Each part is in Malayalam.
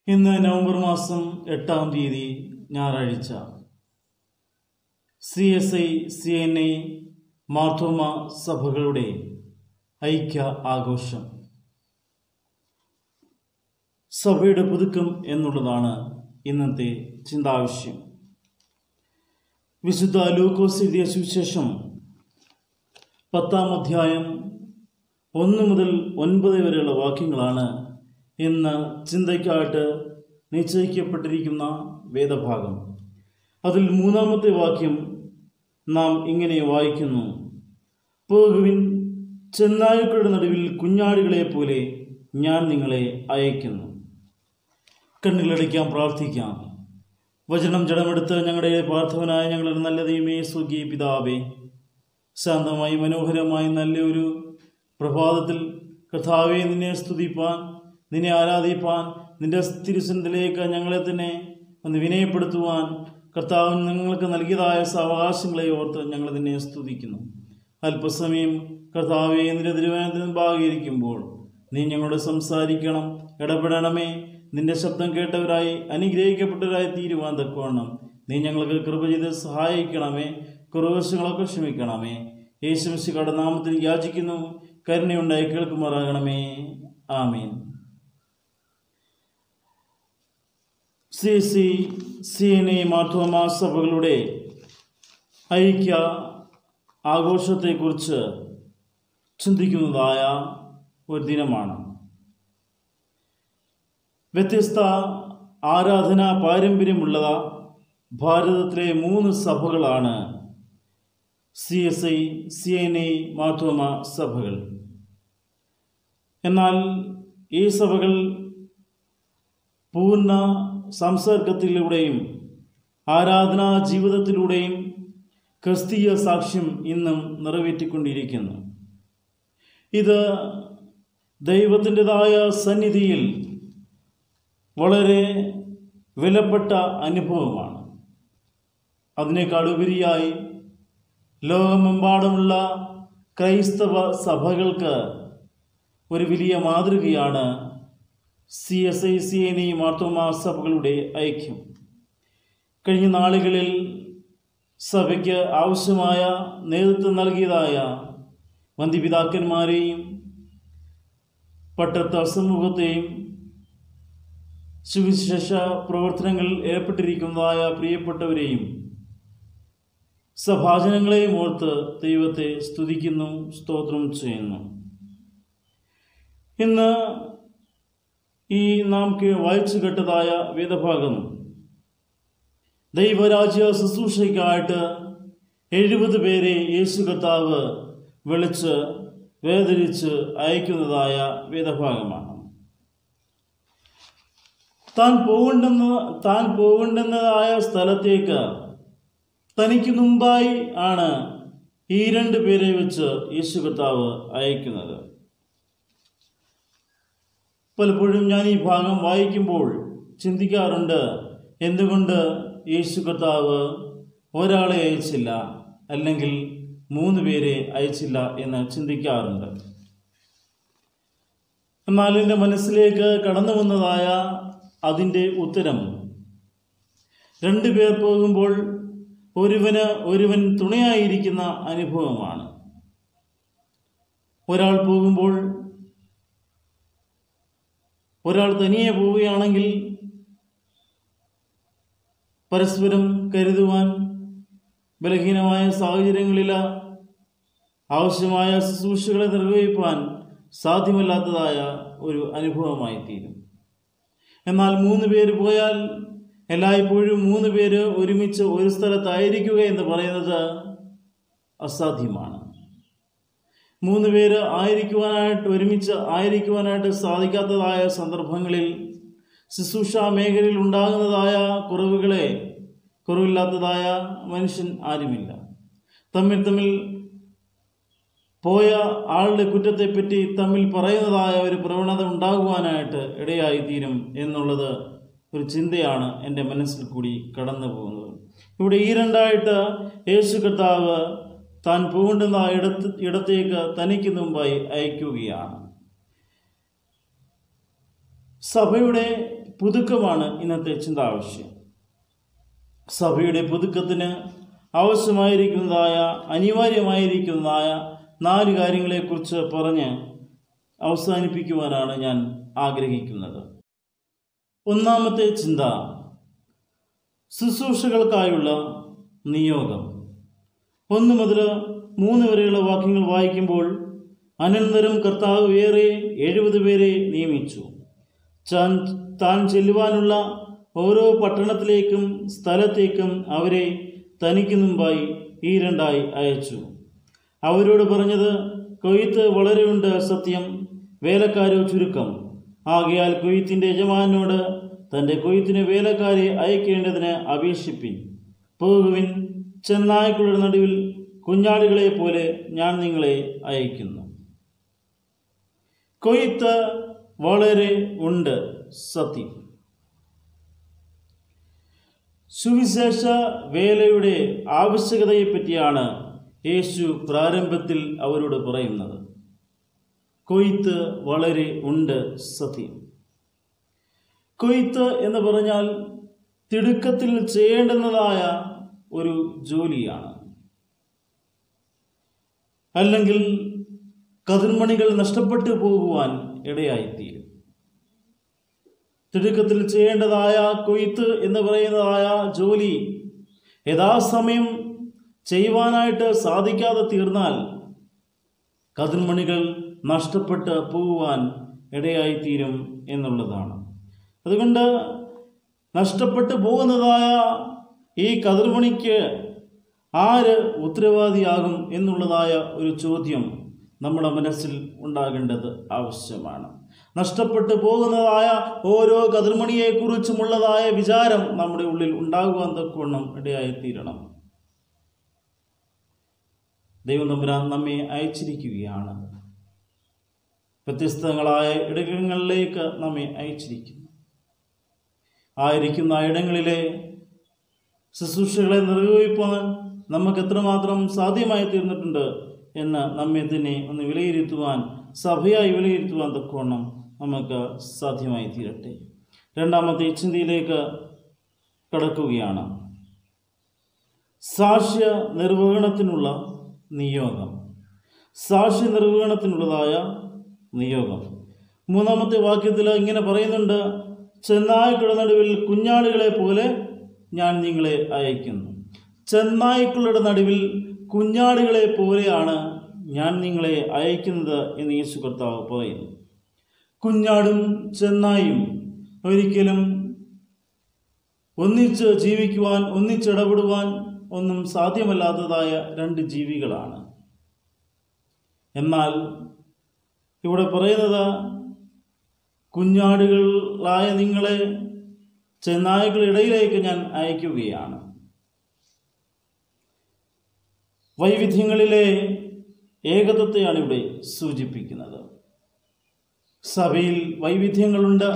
ഇന്ന് നവംബർ മാസം 8-ാം തീയതി ഞായറാഴ്ച. CSI CNA മാർത്തോമ സഭകളുടെ ഐക്യ ആഘോഷം. സഭയുടെ പുതുക്കം എന്നുള്ളതാണ് ഇന്നത്തെ ചിന്താവിഷയം. വിശുദ്ധ ലൂക്കോസ് എഴുതിയ സുവിശേഷം 10-ാം അധ്യായം 1 മുതൽ 9 വരെയുള്ള വാക്യങ്ങളാണ് ഇന്ന് ചിന്തയ്ക്കായിട്ട് നിശ്ചയിക്കപ്പെട്ടിരിക്കുന്ന വേദഭാഗം. അതിൽ 3-ാമത്തെ വാക്യം നാം ഇങ്ങനെ വായിക്കുന്നു: പോകുവിൻ, ചെന്നായ്ക്കളുടെ നടുവിൽ കുഞ്ഞാടുകളെ പോലെ ഞാൻ നിങ്ങളെ അയക്കുന്നു. കണ്ണുകളടയ്ക്കാം, പ്രാർത്ഥിക്കാം. വചനം ജഡമെടുത്ത് ഞങ്ങളുടെ പാർത്ഥവനായ ഞങ്ങളുടെ നല്ല ദൈവമേ, സ്വർഗീയ പിതാവേ, ശാന്തമായി മനോഹരമായി നല്ലൊരു പ്രഭാതത്തിൽ കർത്താവേ, നിന്നെ സ്തുതിപ്പാൻ, നിന്നെ ആരാധിപ്പാൻ, നിന്റെ തിരുസന്നിധിയിലേക്ക് ഞങ്ങളെ തന്നെ ഒന്ന് വിനയപ്പെടുത്തുവാൻ കർത്താവ് ഞങ്ങൾക്ക് നൽകിയതായ സാവകാശങ്ങളെ ഓർത്ത് ഞങ്ങൾ നിന്നെ സ്തുതിക്കുന്നു. അല്പസമയം കർത്താവെ, നിന്റെ തിരുവചനത്തിന് മുമ്പാകിയിരിക്കുമ്പോൾ നീ ഞങ്ങളോട് സംസാരിക്കണം, ഇടപെടണമേ. നിന്റെ ശബ്ദം കേട്ടവരായി അനുഗ്രഹിക്കപ്പെട്ടവരായി തീരുവാൻ തക്കവണ്ണം നീ ഞങ്ങൾക്ക് കൃപ ചെയ്ത് സഹായിക്കണമേ. കുറവശങ്ങളൊക്കെ ക്ഷമിക്കണമേ. യേശുമിശിഹായുടെ നാമത്തിൽ യാചിക്കുന്നു, കരുണയുണ്ടായി കേൾക്കുമാറാകണമേ. ആമേൻ. CSI CNA മാർത്തോമ സഭകളുടെ ഐക്യ ആഘോഷത്തെക്കുറിച്ച് ചിന്തിക്കുന്നതായ ഒരു ദിനമാണ്. വ്യത്യസ്ത ആരാധനാ പാരമ്പര്യമുള്ള ഭാരതത്തിലെ 3 സഭകളാണ് CSI CNA മാർത്തോമ സഭകൾ. എന്നാൽ ഈ സഭകൾ പൂർണ്ണ സംസർഗത്തിലൂടെയും ആരാധനാ ജീവിതത്തിലൂടെയും ക്രിസ്തീയ സാക്ഷ്യം ഇന്നും നിറവേറ്റിക്കൊണ്ടിരിക്കുന്നു. ഇത് ദൈവത്തിൻ്റെതായ സന്നിധിയിൽ വളരെ വിലപ്പെട്ട അനുഭവമാണ്. അതിനേക്കാൾ ഉപരിയായി ലോകമെമ്പാടുമുള്ള ക്രൈസ്തവ സഭകൾക്ക് ഒരു വലിയ മാതൃകയാണ് CSI CNA മാർത്തോമ സഭകളുടെ ഐക്യം. കഴിഞ്ഞ നാളുകളിൽ സഭയ്ക്ക് ആവശ്യമായ നേതൃത്വം നൽകിയതായ വന്ധ്യപിതാക്കന്മാരെയും പട്ടത്ത സമൂഹത്തെയും സുവിശേഷ പ്രവർത്തനങ്ങളിൽ ഏർപ്പെട്ടിരിക്കുന്നതായ പ്രിയപ്പെട്ടവരെയും സഭാജനങ്ങളെയും ഓർത്ത് ദൈവത്തെ സ്തുതിക്കുന്നു, സ്തോത്രം ചെയ്യുന്നു. ഇന്ന് ഈ നാം വായിച്ചു കേട്ടതായ വേദഭാഗം ദൈവരാജ്യ ശുശ്രൂഷയ്ക്കായിട്ട് 70 പേരെ യേശു കർത്താവ് വിളിച്ച് വേദരിച്ച് അയക്കുന്നതായ വേദഭാഗമാണ്. താൻ പോകേണ്ടുന്നതായ സ്ഥലത്തേക്ക് തനിക്ക് മുമ്പായി ആണ് ഈ 2 പേരെ വെച്ച് യേശു കർത്താവ് അയക്കുന്നത്. പലപ്പോഴും ഞാൻ ഈ ഭാഗം വായിക്കുമ്പോൾ ചിന്തിക്കാറുണ്ട്, എന്തുകൊണ്ട് യേശു കർത്താവ് ഒരാളെ അയച്ചില്ല, അല്ലെങ്കിൽ 3 പേരെ അയച്ചില്ല എന്ന് ചിന്തിക്കാറുണ്ട്. എന്നാൽ എൻ്റെ മനസ്സിലേക്ക് കടന്നു വന്നതായ അതിൻ്റെ ഉത്തരം, 2 പേർ പോകുമ്പോൾ ഒരുവൻ തുണയായിരിക്കുന്ന അനുഭവമാണ്. ഒരാൾ പോകുമ്പോൾ, ഒരാൾ തനിയെ പോവുകയാണെങ്കിൽ പരസ്പരം കരുതുവാൻ, ബലഹീനമായ സാഹചര്യങ്ങളിൽ ആവശ്യമായ ശുശ്രൂഷകളെ നിർവഹിപ്പാൻ സാധ്യമല്ലാത്തതായ ഒരു അനുഭവമായി തീരും. എന്നാൽ 3 പേര് പോയാൽ എല്ലായ്പ്പോഴും 3 പേര് ഒരുമിച്ച് ഒരു സ്ഥലത്തായിരിക്കുക എന്ന് പറയുന്നത് അസാധ്യമാണ്. 3 പേര് ഒരുമിച്ച് ആയിരിക്കുവാനായിട്ട് സാധിക്കാത്തതായ സന്ദർഭങ്ങളിൽ ശുശ്രൂഷ മേഖലയിൽ ഉണ്ടാകുന്നതായ കുറവില്ലാത്തതായ മനുഷ്യൻ ആരുമില്ല. തമ്മിൽ പോയ ആളുടെ കുറ്റത്തെപ്പറ്റി തമ്മിൽ പറയുന്നതായ ഒരു പ്രവണത ഉണ്ടാകുവാനായിട്ട് ഇടയായിത്തീരും എന്നുള്ളത് ഒരു ചിന്തയാണ് എൻ്റെ മനസ്സിൽ കൂടി കടന്നു പോകുന്നത്. ഇവിടെ ഈ 2 യേശു കർത്താവ് താൻ പോകേണ്ടുന്ന ഇടത്തേക്ക് തനിക്ക് മുമ്പായി അയക്കുകയാണ്. സഭയുടെ പുതുക്കമാണ് ഇന്നത്തെ ചിന്താവശ്യം. സഭയുടെ പുതുക്കത്തിന് ആവശ്യമായിരിക്കുന്നതായ അനിവാര്യമായിരിക്കുന്നതായ 4 കാര്യങ്ങളെക്കുറിച്ച് പറഞ്ഞ് അവസാനിപ്പിക്കുവാനാണ് ഞാൻ ആഗ്രഹിക്കുന്നത്. ഒന്നാമത്തെ ചിന്ത, ശുശ്രൂഷകൾക്കായുള്ള നിയോഗം. 1 മുതൽ 3 വരെയുള്ള വാക്യങ്ങൾ വായിക്കുമ്പോൾ, അനന്തരം കർത്താവ് വേറെ 70 പേരെ നിയമിച്ചു. താൻ ചെല്ലുവാനുള്ള ഓരോ പട്ടണത്തിലേക്കും സ്ഥലത്തേക്കും അവരെ തനിക്ക് മുമ്പായി ഈ 2 അയച്ചു. അവരോട് പറഞ്ഞത്, കൊയ്ത്ത് വളരെയുണ്ട്, സത്യം, വേലക്കാരോ ചുരുക്കം. ആകയാൽ കൊയ്ത്തിന്റെ യജമാനോട് തൻ്റെ കൊയ്ത്തിന് വേലക്കാരെ അയക്കേണ്ടതിന് അപേക്ഷിപ്പിൻ. പോകുവിൻ, ചെന്നായ്ക്കളുടെ നടുവിൽ കുഞ്ഞാടുകളെ പോലെ ഞാൻ നിങ്ങളെ അയക്കുന്നു. കൊയ്ത്ത് വളരെ ഉണ്ട്, സത്യം. സുവിശേഷ വേലയുടെ ആവശ്യകതയെപ്പറ്റിയാണ് യേശു പ്രാരംഭത്തിൽ അവരോട് പറയുന്നത്. കൊയ്ത്ത് വളരെ ഉണ്ട്, സത്യം. കൊയ്ത്ത് എന്ന് പറഞ്ഞാൽ തിടുക്കത്തിൽ ചെയ്യേണ്ടുന്നതായ ഒരു ജോലിയാണ്. അല്ലെങ്കിൽ കതിർമണികൾ നഷ്ടപ്പെട്ടു പോകുവാൻ ഇടയായിത്തീരും. തിടുക്കത്തിൽ ചെയ്യേണ്ടതായ കൊയ്ത്ത് എന്ന് പറയുന്നതായ ജോലി യഥാസമയം ചെയ്യുവാനായിട്ട് സാധിക്കാതെ തീർന്നാൽ കതിർമണികൾ നഷ്ടപ്പെട്ട് പോകുവാൻ ഇടയായിത്തീരും എന്നുള്ളതാണ്. അതുകൊണ്ട് നഷ്ടപ്പെട്ടു പോകുന്നതായ ഈ കതിർമണിക്ക് ആര് ഉത്തരവാദിയാകും എന്നുള്ളതായ ഒരു ചോദ്യം നമ്മുടെ മനസ്സിൽ ഉണ്ടാകേണ്ടത് ആവശ്യമാണ്. നഷ്ടപ്പെട്ടു പോകുന്നതായ ഓരോ കതിർമണിയെക്കുറിച്ചുമുള്ളതായ വിചാരം നമ്മുടെ ഉള്ളിൽ ഉണ്ടാകുവാൻ തക്കവണ്ണം ഇടയായിത്തീരണം. ദൈവം തമ്പുരാൻ നമ്മെ അയച്ചിരിക്കുകയാണ്. വ്യത്യസ്തങ്ങളായ ഇടങ്ങളിലേക്ക് നമ്മെ അയച്ചിരിക്കുന്നു. ആയിരിക്കുന്ന ഇടങ്ങളിലെ ശുശ്രൂഷകളെ നിർവഹിപ്പാൻ നമുക്ക് എത്രമാത്രം സാധ്യമായി തീർന്നിട്ടുണ്ട് എന്ന് നമ്മെ തന്നെ ഒന്ന് വിലയിരുത്തുവാൻ, സഭയായി വിലയിരുത്തുവാൻ തക്കവണ്ണം നമുക്ക് സാധ്യമായി തീരട്ടെ. രണ്ടാമത്തെ ചിന്തയിലേക്ക് കടക്കുകയാണ്. സാക്ഷ്യ നിർവഹണത്തിനുള്ള നിയോഗം. സാക്ഷ്യ നിർവഹണത്തിനുള്ളതായ നിയോഗം. 3-ാമത്തെ വാക്യത്തിൽ ഇങ്ങനെ പറയുന്നുണ്ട്, ചെന്നായ്ക്കളുടെ നടുവിൽ കുഞ്ഞാടുകളെ പോലെ ഞാൻ നിങ്ങളെ അയക്കുന്നു. ചെന്നായ്ക്കളുടെ നടുവിൽ കുഞ്ഞാടുകളെ പോലെയാണ് ഞാൻ നിങ്ങളെ അയക്കുന്നത് എന്ന് യേശു കർത്താവ് പറയുന്നു. കുഞ്ഞാടും ചെന്നായും ഒരിക്കലും ഒന്നിച്ച് ജീവിക്കുവാൻ, ഒന്നിച്ചിടപെടുവാൻ ഒന്നും സാധ്യമല്ലാത്തതായ 2 ജീവികളാണ്. എന്നാൽ ഇവിടെ പറയുന്നത്, കുഞ്ഞാടുകളായ നിങ്ങളെ ചെന്നായ്ക്കളുടെ ഇടയിലേക്ക് ഞാൻ അയക്കുകയാണ്. വൈവിധ്യങ്ങളിലെ ഏകത്വത്തെയാണ് ഇവിടെ സൂചിപ്പിക്കുന്നത്. സഭയിൽ വൈവിധ്യങ്ങളുണ്ട്.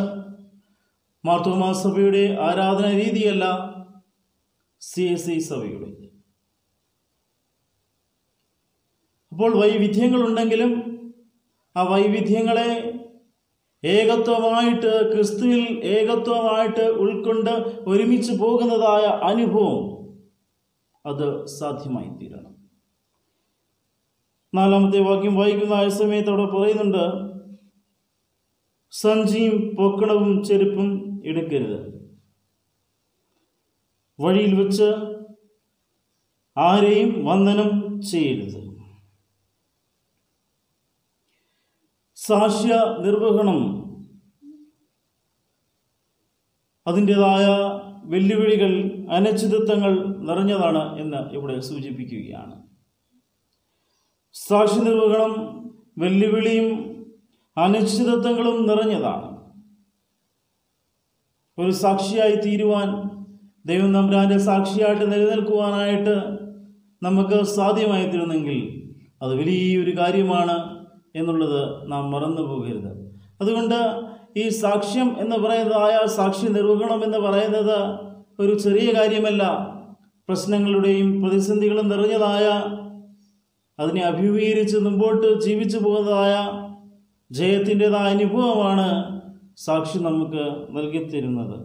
മാർത്തോമാ സഭയുടെ ആരാധന രീതിയല്ല CSI സഭയുടെ. അപ്പോൾ വൈവിധ്യങ്ങളുണ്ടെങ്കിലും ആ വൈവിധ്യങ്ങളെ ഏകത്വമായിട്ട്, ക്രിസ്തുവിൽ ഏകത്വമായിട്ട് ഉൾക്കൊണ്ട് ഒരുമിച്ച് പോകുന്നതായ അനുഭവം അത് സാധ്യമായി തീരണം. 4-ാമത്തെ വാക്യം വായിക്കുന്ന ആ സമയത്ത് അവിടെ പറയുന്നുണ്ട്, സഞ്ചിയും പൊക്കണവും ചെരുപ്പും എടുക്കരുത്. വഴിയിൽ വെച്ച് ആരെയും വന്ദനം ചെയ്യരുത്. സാക്ഷ്യ നിർവഹണം അതിൻ്റെതായ വെല്ലുവിളികൾ, അനിശ്ചിതത്വങ്ങൾ നിറഞ്ഞതാണ് എന്ന് ഇവിടെ സൂചിപ്പിക്കുകയാണ്. സാക്ഷ്യ നിർവഹണം വെല്ലുവിളിയും അനിശ്ചിതത്വങ്ങളും നിറഞ്ഞതാണ്. ഒരു സാക്ഷിയായി തീരുവാൻ, ദൈവം തമ്പുരാന്റെ സാക്ഷിയായിട്ട് നിലനിൽക്കുവാനായിട്ട് നമുക്ക് സാധ്യമായി തീരുന്നെങ്കിൽ അത് വലിയൊരു കാര്യമാണ് എന്നുള്ളത് നാം മറന്നു പോകരുത്. അതുകൊണ്ട് ഈ സാക്ഷ്യം എന്ന് പറയുന്നതായ സാക്ഷി നിർവഹണം എന്ന് പറയുന്നത് ഒരു ചെറിയ കാര്യമല്ല. പ്രശ്നങ്ങളുടെയും പ്രതിസന്ധികളും നിറഞ്ഞതായ, അതിനെ അഭിമുഖീകരിച്ച് മുമ്പോട്ട് ജീവിച്ചു പോകുന്നതായ ജയത്തിൻ്റെതായ അനുഭവമാണ് സാക്ഷി നമുക്ക് നൽകിത്തരുന്നത്.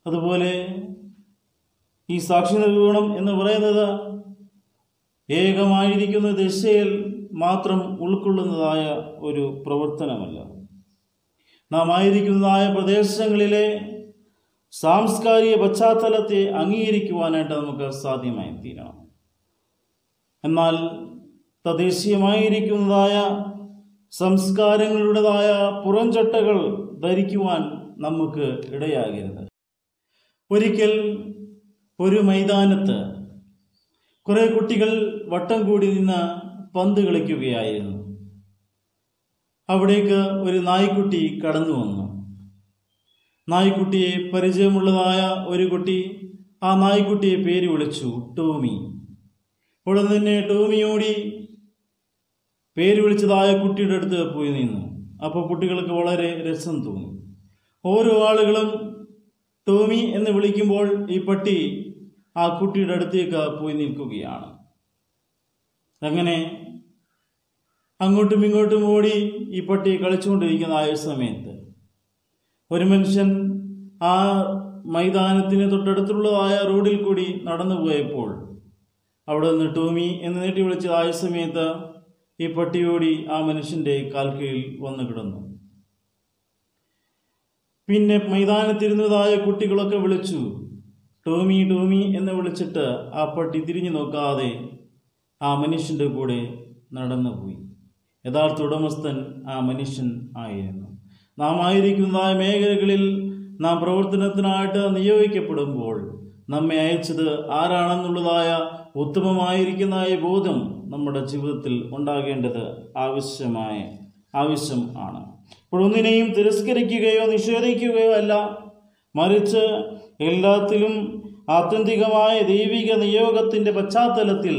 അതുപോലെ ഈ സാക്ഷി നിർവഹണം എന്ന് പറയുന്നത് ഏകമായിരിക്കുന്ന ദിശയിൽ മാത്രം ഉൾക്കൊള്ളുന്നതായ ഒരു പ്രവർത്തനമല്ല. നാം ആയിരിക്കുന്നതായ പ്രദേശങ്ങളിലെ സാംസ്കാരിക പശ്ചാത്തലത്തെ അംഗീകരിക്കുവാനായിട്ട് നമുക്ക് സാധ്യമായി തീരണം. എന്നാൽ തദ്ദേശീയമായിരിക്കുന്നതായ സംസ്കാരങ്ങളുടേതായ പുറംചട്ടകൾ ധരിക്കുവാൻ നമുക്ക് ഇടയാകരുത്. ഒരിക്കൽ ഒരു മൈതാനത്ത് കുറെ കുട്ടികൾ വട്ടം കൂടി നിന്ന് പന്ത് കളിക്കുകയായിരുന്നു. അവിടേക്ക് ഒരു നായ്ക്കുട്ടി കടന്നു വന്നു. നായ്ക്കുട്ടിയെ പരിചയമുള്ളതായ ഒരു കുട്ടി ആ നായ്ക്കുട്ടിയെ പേര് വിളിച്ചു ടോമി. ഉടൻ തന്നെ ടോമിയോടി പേര് വിളിച്ചതായ കുട്ടിയുടെ അടുത്ത് പോയി നിന്നു. അപ്പോൾ കുട്ടികൾക്ക് വളരെ രസം തോന്നി. ഓരോ ആളുകളും ടോമി എന്ന് വിളിക്കുമ്പോൾ ഈ പട്ടി ആ കുട്ടിയുടെ അടുത്തേക്ക് പോയി നിൽക്കുകയാണ്. അങ്ങനെ അങ്ങോട്ടും ഇങ്ങോട്ടും ഓടി ഈ പട്ടി കളിച്ചുകൊണ്ടിരിക്കുന്ന ആ സമയത്ത് ഒരു മനുഷ്യൻ ആ മൈതാനത്തിന് തൊട്ടടുത്തുള്ളതായ റോഡിൽ കൂടി നടന്നു പോയപ്പോൾ അവിടെ നിന്ന് ടോമി എന്ന് നീട്ടി വിളിച്ച ആ സമയത്ത് ഈ പട്ടിയോടി ആ മനുഷ്യന്റെ കാൽക്കീഴിൽ വന്നു കിടന്നു. പിന്നെ മൈതാനത്തിരുന്നതായ കുട്ടികളൊക്കെ വിളിച്ചു ടോമി ടോമി എന്ന് വിളിച്ചിട്ട് ആ പട്ടി തിരിഞ്ഞു നോക്കാതെ ആ മനുഷ്യന്റെ കൂടെ നടന്നുപോയി. യഥാർത്ഥ ഉടമസ്ഥൻ ആ മനുഷ്യൻ ആയിരുന്നു. നാം ആയിരിക്കുന്നതായ മേഖലകളിൽ നാം പ്രവർത്തനത്തിനായിട്ട് നിയോഗിക്കപ്പെടുമ്പോൾ നമ്മെ അയച്ചത് ആരാണെന്നുള്ളതായ ഉത്തമമായിരിക്കുന്ന ബോധം നമ്മുടെ ജീവിതത്തിൽ ഉണ്ടാകേണ്ടത് ആവശ്യം ആണ്. അപ്പോൾ ഒന്നിനെയും തിരസ്കരിക്കുകയോ നിഷേധിക്കുകയോ അല്ല, മറിച്ച് എല്ലാത്തിലും ആത്യന്തികമായ ദൈവിക നിയോഗത്തിൻ്റെ പശ്ചാത്തലത്തിൽ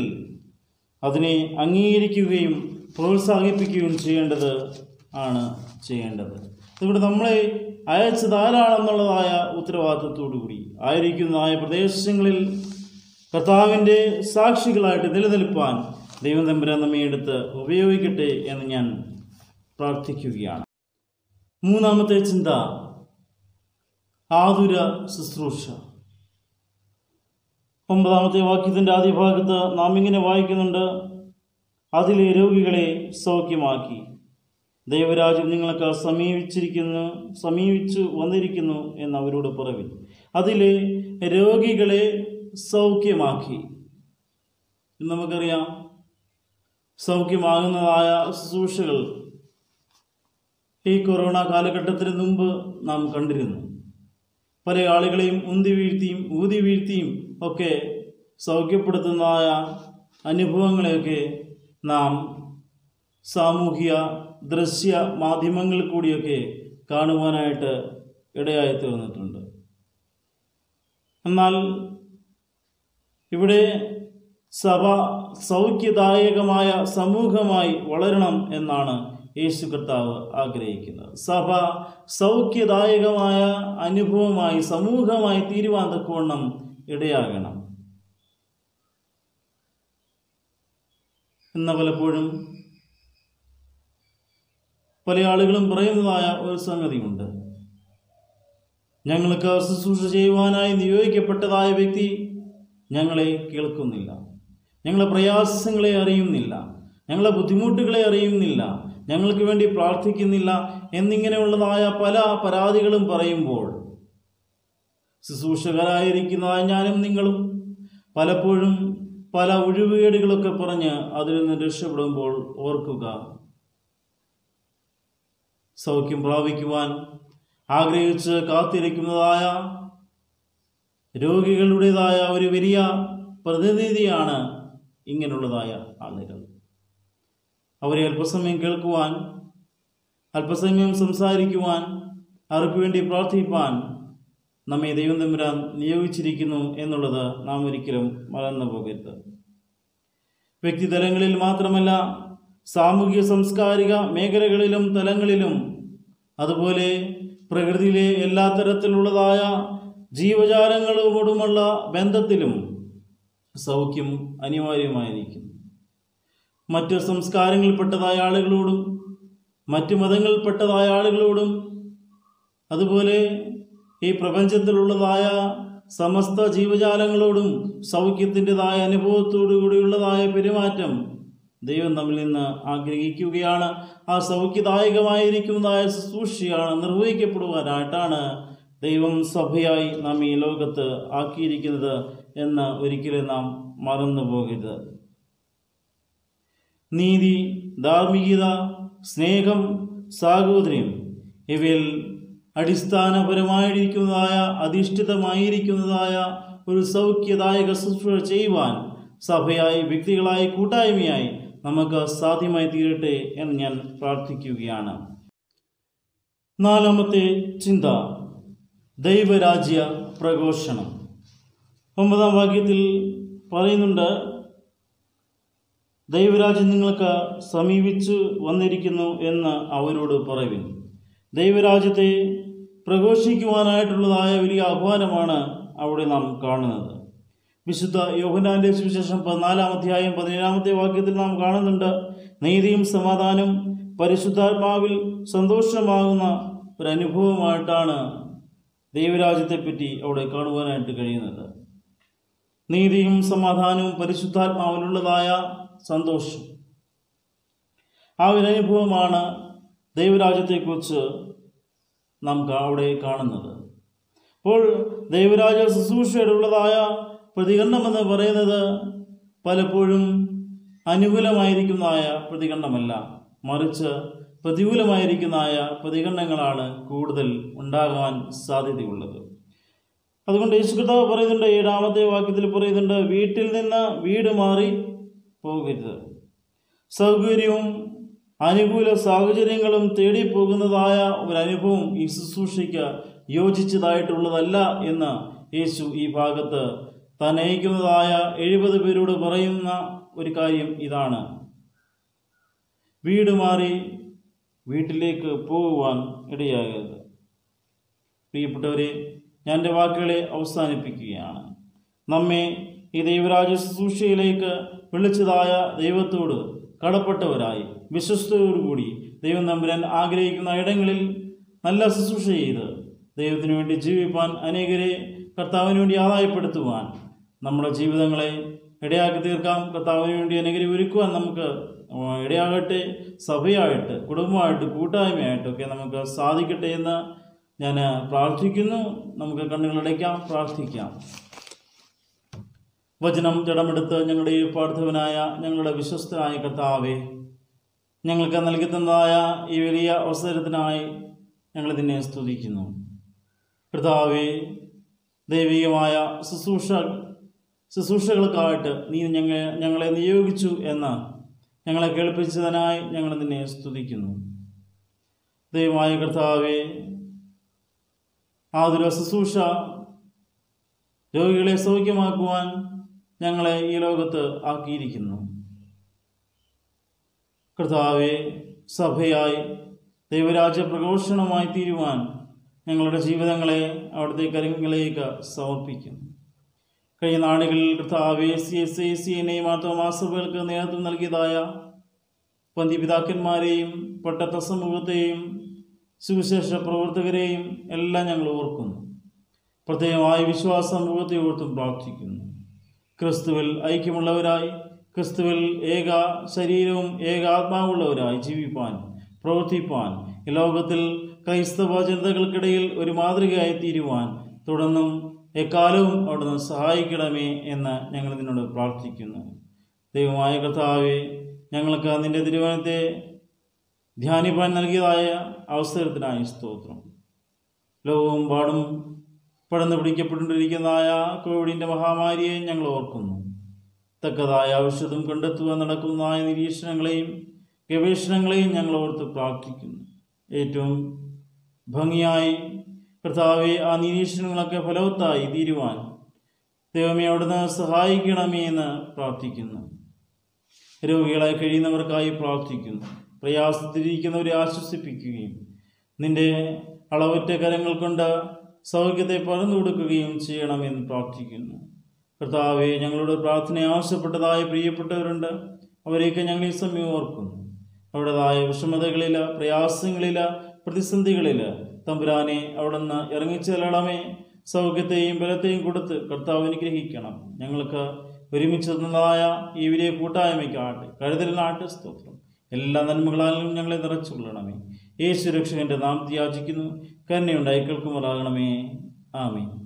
അതിനെ അംഗീകരിക്കുകയും പ്രോത്സാഹിപ്പിക്കുകയും ചെയ്യേണ്ടത്. ഇവിടെ നമ്മളെ അയച്ചത് ആരാണെന്നുള്ളതായ ഉത്തരവാദിത്വത്തോടു കൂടി ആയിരിക്കുന്നതായ പ്രദേശങ്ങളിൽ കർത്താവിൻ്റെ സാക്ഷികളായിട്ട് നിലനിൽപ്പാൻ ദൈവം തമ്പുരാൻ നമ്മെ എടുത്ത് ഉപയോഗിക്കട്ടെ എന്ന് ഞാൻ പ്രാർത്ഥിക്കുകയാണ്. മൂന്നാമത്തെ ചിന്ത, ആതുര ശുശ്രൂഷ. 9-ാമത്തെ വാക്യത്തിൻ്റെ ആദ്യ ഭാഗത്ത് നാം ഇങ്ങനെ വായിക്കുന്നുണ്ട്: അതിലെ രോഗികളെ സൗഖ്യമാക്കി. ദൈവരാജ്യം നിങ്ങൾക്ക് സമീപിച്ചു വന്നിരിക്കുന്നു എന്ന് അവരോട് പറവിൻ. അതിലെ രോഗികളെ സൗഖ്യമാക്കി. നമുക്കറിയാം, സൗഖ്യമാകുന്നതായ ശുശ്രൂഷകൾ ഈ കൊറോണ കാലഘട്ടത്തിന് മുമ്പ് നാം കണ്ടിരുന്നു. പല ആളുകളെയും ഊതി വീഴ്ത്തിയും ഒക്കെ സൗഖ്യപ്പെടുത്തുന്നതായ അനുഭവങ്ങളെയൊക്കെ നാം സാമൂഹിക ദൃശ്യ മാധ്യമങ്ങളിൽ കൂടിയൊക്കെ കാണുവാനായിട്ട് ഇടയായി തീർന്നിട്ടുണ്ട്. എന്നാൽ ഇവിടെ സഭ സൗഖ്യദായകമായ സമൂഹമായി വളരണം എന്നാണ് യേശു കർത്താവ് ആഗ്രഹിക്കുന്നത്. സഭ സൗഖ്യദായകമായ അനുഭവമായി സമൂഹമായി തീരുവാൻ തക്കവണ്ണം ഇടയാകണം. എന്ന പലപ്പോഴും പല ആളുകളും പറയുന്നതായ ഒരു സംഗതിയുണ്ട്: ഞങ്ങൾക്ക് ശുശ്രൂഷ ചെയ്യുവാനായി നിയോഗിക്കപ്പെട്ടതായ വ്യക്തി ഞങ്ങളെ കേൾക്കുന്നില്ല, ഞങ്ങളെ പ്രയാസങ്ങളെ അറിയുന്നില്ല, ഞങ്ങളെ ബുദ്ധിമുട്ടുകളെ അറിയുന്നില്ല, ഞങ്ങൾക്ക് വേണ്ടി പ്രാർത്ഥിക്കുന്നില്ല എന്നിങ്ങനെയുള്ളതായ പല പരാതികളും പറയുമ്പോൾ ശുശ്രൂഷകരായിരിക്കുന്നതായ ഞാനും നിങ്ങളും പലപ്പോഴും പല ഒഴിവുകേടുകളൊക്കെ പറഞ്ഞ് അതിൽ നിന്ന് രക്ഷപ്പെടുമ്പോൾ ഓർക്കുക, സൗഖ്യം പ്രാപിക്കുവാൻ ആഗ്രഹിച്ച് കാത്തിരിക്കുന്നതായ രോഗികളുടേതായ ഒരു വലിയ പ്രതിനിധിയാണ് ഇങ്ങനെയുള്ളതായ ആളുകൾ. അവരെ അല്പസമയം കേൾക്കുവാൻ, അല്പസമയം സംസാരിക്കുവാൻ, അവർക്ക് വേണ്ടി പ്രാർത്ഥിപ്പാൻ നമ്മെ ദൈവം തമ്പുരാൻ നിയോഗിച്ചിരിക്കുന്നു എന്നുള്ളത് നാം ഒരിക്കലും മറന്നു പോകരുത്. വ്യക്തിതലങ്ങളിൽ മാത്രമല്ല, സാമൂഹിക സാംസ്കാരിക മേഖലകളിലും തലങ്ങളിലും, അതുപോലെ പ്രകൃതിയിലെ എല്ലാ തരത്തിലുള്ളതായ ജീവജാലങ്ങളോടുമുള്ള ബന്ധത്തിലും സൗഖ്യം അനിവാര്യമായിരിക്കുന്നു. മറ്റ് സംസ്കാരങ്ങളിൽപ്പെട്ടതായ ആളുകളോടും മറ്റ് മതങ്ങളിൽപ്പെട്ടതായ ആളുകളോടും അതുപോലെ ഈ പ്രപഞ്ചത്തിലുള്ളതായ സമസ്ത ജീവജാലങ്ങളോടും സൗഖ്യത്തിൻ്റെതായ അനുഭവത്തോടു കൂടിയുള്ളതായ പെരുമാറ്റം ദൈവം നമ്മിൽ നിന്ന് ആഗ്രഹിക്കുകയാണ്. ആ സൗഖ്യദായകമായിരിക്കുന്നതായ ശുശ്രൂഷയാണ് നിർവഹിക്കപ്പെടുവാനായിട്ടാണ് ദൈവം സഭയായി നാം ഈ ലോകത്ത് ആക്കിയിരിക്കുന്നത് എന്ന് ഒരിക്കലും നാം മറന്നു പോകരുത്. നീതി, ധാർമ്മികത, സ്നേഹം, സാഹോദര്യം ഇവയിൽ അടിസ്ഥാനപരമായിരിക്കുന്നതായ അധിഷ്ഠിതമായിരിക്കുന്നതായ ഒരു സൗഖ്യദായക ശുശ്രൂഷ ചെയ്യുവാൻ സഭയായി, വ്യക്തികളായി, കൂട്ടായ്മയായി നമുക്ക് സാധ്യമായി തീരട്ടെ എന്ന് ഞാൻ പ്രാർത്ഥിക്കുകയാണ്. നാലാമത്തെ ചിന്ത, ദൈവരാജ്യ പ്രഘോഷണം. 9-ാം വാക്യത്തിൽ പറയുന്നുണ്ട്, ദൈവരാജ്യം നിങ്ങൾക്ക് സമീപിച്ചു വന്നിരിക്കുന്നു എന്ന് അവരോട് പറയുവിൻ. ദൈവരാജ്യത്തെ പ്രഘോഷിക്കുവാനായിട്ടുള്ളതായ വലിയ ആഹ്വാനമാണ് അവിടെ നാം കാണുന്നത്. വിശുദ്ധ യോഹന്നാന്റെ സുവിശേഷം 14-ാം അധ്യായം 17-ാമത്തെ വാക്യത്തിൽ നാം കാണുന്നുണ്ട്, നീതിയും സമാധാനവും പരിശുദ്ധാത്മാവിൽ സന്തോഷമാകുന്ന ഒരു അനുഭവമായിട്ടാണ് ദൈവരാജ്യത്തെപ്പറ്റി അവിടെ കാണുവാനായിട്ട് കഴിയുന്നത്. നീതിയും സമാധാനവും പരിശുദ്ധാത്മാവിലുള്ളതായ സന്തോഷം, ആ ഒരു അനുഭവമാണ് ദൈവരാജ്യത്തെക്കുറിച്ച് നാം അവിടെ കാണുന്നത്. അപ്പോൾ ദൈവരാജ്യ ശുശ്രൂഷയുടെ ഉള്ളതായ പ്രതികരണമെന്ന് പറയുന്നത് പലപ്പോഴും അനുകൂലമായിരിക്കുന്നതായ പ്രതികരണമല്ല, മറിച്ച് പ്രതികൂലമായിരിക്കുന്നതായ പ്രതികരണങ്ങളാണ് കൂടുതൽ ഉണ്ടാകാൻ സാധ്യതയുള്ളത്. അതുകൊണ്ട് യേശു കർത്താവ് പറയുന്നുണ്ട്, 7-ാമത്തെ വാക്യത്തിൽ പറയുന്നുണ്ട്, വീട്ടിൽ നിന്ന് വീട് മാറി പോകരുത്. സൗകര്യവും അനുകൂല സാഹചര്യങ്ങളും തേടിപ്പോകുന്നതായ ഒരു അനുഭവം ഈ ശുശ്രൂഷയ്ക്ക് യോജിച്ചതായിട്ടുള്ളതല്ല എന്ന് യേശു ഈ ഭാഗത്ത് താൻ നയിക്കുന്നതായ 70 പേരോട് പറയുന്ന ഒരു കാര്യം ഇതാണ്: വീട് മാറി വീട്ടിലേക്ക് പോകുവാൻ ഇടയാകരുത്. പ്രിയപ്പെട്ടവരെ, ഞാൻ എൻ്റെ വാക്കുകളെ അവസാനിപ്പിക്കുകയാണ്. നമ്മെ ഈ ദൈവരാജ്യ ശുശ്രൂഷയിലേക്ക് വിളിച്ചതായ ദൈവത്തോട് കടപ്പെട്ടവരായി വിശ്വസ്തയോടുകൂടി ദൈവം തമ്പുരാൻ ആഗ്രഹിക്കുന്ന ഇടങ്ങളിൽ നല്ല ശുശ്രൂഷ ചെയ്ത് ദൈവത്തിന് വേണ്ടി ജീവിപ്പാൻ, അനേകരെ കർത്താവിന് വേണ്ടി ആദായപ്പെടുത്തുവാൻ നമ്മുടെ ജീവിതങ്ങളെ ഇടയാക്കി തീർക്കാം. കർത്താവിന് വേണ്ടി അനേകരെ ഒരുക്കുവാൻ നമുക്ക് ഇടയാകട്ടെ. സഭയായിട്ട്, കുടുംബമായിട്ട്, കൂട്ടായ്മയായിട്ടൊക്കെ നമുക്ക് സാധിക്കട്ടെ എന്ന് ഞാൻ പ്രാർത്ഥിക്കുന്നു. നമുക്ക് കണ്ണുകളടയ്ക്കാം, പ്രാർത്ഥിക്കാം. വചനം ജഡമെടുത്ത് ഞങ്ങളുടെ ഈ പാർത്ഥവനായ ഞങ്ങളുടെ വിശ്വസ്തനായ കർത്താവേ, ഞങ്ങൾക്ക് നൽകി തന്നതായ ഈ വലിയ അവസരത്തിനായി ഞങ്ങൾ നിന്നെ സ്തുതിക്കുന്നു. കർത്താവേ, ദൈവികമായ ശുശ്രൂഷകൾക്കായിട്ട് നീ ഞങ്ങളെ നിയോഗിച്ചു എന്ന് ഞങ്ങളെ കേൾപ്പിച്ചതിനായി ഞങ്ങൾ നിന്നെ സ്തുതിക്കുന്നു. ദൈവമായ കർത്താവേ, ആതുര ശുശ്രൂഷ രോഗികളെ സൗഖ്യമാക്കുവാൻ ഞങ്ങളെ ഈ ലോകത്ത് ആക്കിയിരിക്കുന്നു. കർത്താവെ, സഭയായി ദൈവരാജ്യ പ്രഘോഷണമായി തീരുവാൻ ഞങ്ങളുടെ ജീവിതങ്ങളെ അവിടുത്തെ കരങ്ങളിലേക്ക് സമർപ്പിക്കുന്നു. കഴിഞ്ഞ നാടുകളിൽ കർത്താവെ, CSICNA മാർത്തോമാ സഭകൾക്ക് നേതൃത്വം നൽകിയതായ പന്തിപിതാക്കന്മാരെയും പട്ടത്ത സമൂഹത്തെയും സുവിശേഷ പ്രവർത്തകരെയും എല്ലാം ഞങ്ങൾ ഓർക്കുന്നു. പ്രത്യേകമായി വിശ്വാസ സമൂഹത്തെ ഓർത്തും പ്രാർത്ഥിക്കുന്നു. ക്രിസ്തുവിൽ ഐക്യമുള്ളവരായി, ക്രിസ്തുവിൽ ഏക ശരീരവും ഏക ആത്മാവുള്ളവരായി ജീവിപ്പാൻ, പ്രവർത്തിപ്പാൻ, ഈ ലോകത്തിൽ ക്രൈസ്തവ ജനതകൾക്കിടയിൽ ഒരു മാതൃകയായി തീരുവാൻ തുടർന്നും എക്കാലവും അവിടുന്ന് സഹായിക്കണമേ എന്ന് ഞങ്ങൾ നിന്നോട് പ്രാർത്ഥിക്കുന്നു. ദൈവമായ കർത്താവേ, ഞങ്ങൾക്ക് നിന്റെ തിരുവചനത്തെ ധ്യാനിപ്പാൻ നൽകിയതായ അവസരത്തിനായി സ്തോത്രം. ലോകമെമ്പാടും പടർന്നു പിടിക്കപ്പെട്ടുകൊണ്ടിരിക്കുന്നതായ കോവിഡിൻ്റെ മഹാമാരിയെ ഞങ്ങൾ ഓർക്കുന്നു. തക്കതായ ഔഷധം കണ്ടെത്തുവാൻ നടക്കുന്നതായ നിരീക്ഷണങ്ങളെയും ഗവേഷണങ്ങളെയും ഞങ്ങൾ ഓർത്ത് പ്രാർത്ഥിക്കുന്നു. ഏറ്റവും ഭംഗിയായി കർത്താവെ, ആ നിരീക്ഷണങ്ങളൊക്കെ ഫലവത്തായി തീരുവാൻ ദൈവമേ അവിടുന്ന് സഹായിക്കണമേ എന്ന് പ്രാർത്ഥിക്കുന്നു. രോഗികളായി കഴിയുന്നവർക്കായി പ്രാർത്ഥിക്കുന്നു. പ്രയാസത്തിലിരിക്കുന്നവരെ ആശ്വസിപ്പിക്കുകയും നിന്റെ അളവറ്റ കരങ്ങൾ കൊണ്ട് സൗഖ്യത്തെ പകർന്നു കൊടുക്കുകയും ചെയ്യണമെന്ന് പ്രാർത്ഥിക്കുന്നു. കർത്താവെ, ഞങ്ങളുടെ പ്രാർത്ഥന ആവശ്യപ്പെട്ടതായ പ്രിയപ്പെട്ടവരുണ്ട്. അവരെയൊക്കെ ഞങ്ങൾ ഈ സമയം ഓർക്കുന്നു. അവിടേതായ വിഷമതകളിൽ, പ്രയാസങ്ങളിൽ, പ്രതിസന്ധികളിൽ തമ്പുരാനെ അവിടുന്ന് ഇറങ്ങിച്ചെല്ലണമേ. സൗഖ്യത്തെയും ബലത്തെയും കൊടുത്ത് കർത്താവ് അനുഗ്രഹിക്കണം. ഞങ്ങൾക്ക് ഒരുമിച്ച് തന്നതായ ഈ വലിയ കൂട്ടായ്മയ്ക്കാട്ടെ, കരുതലിനാട്ടെ സ്തോത്രം. എല്ലാ നന്മകളാലും ഞങ്ങളെ നിറച്ചുകൊള്ളണമേ. യേശു രക്ഷകന്റെ നാമത്തിൽ യാചിക്കുന്നു, കരുണയുണ്ടായി കേൾക്കുമാറാകണമേ. ആമേൻ.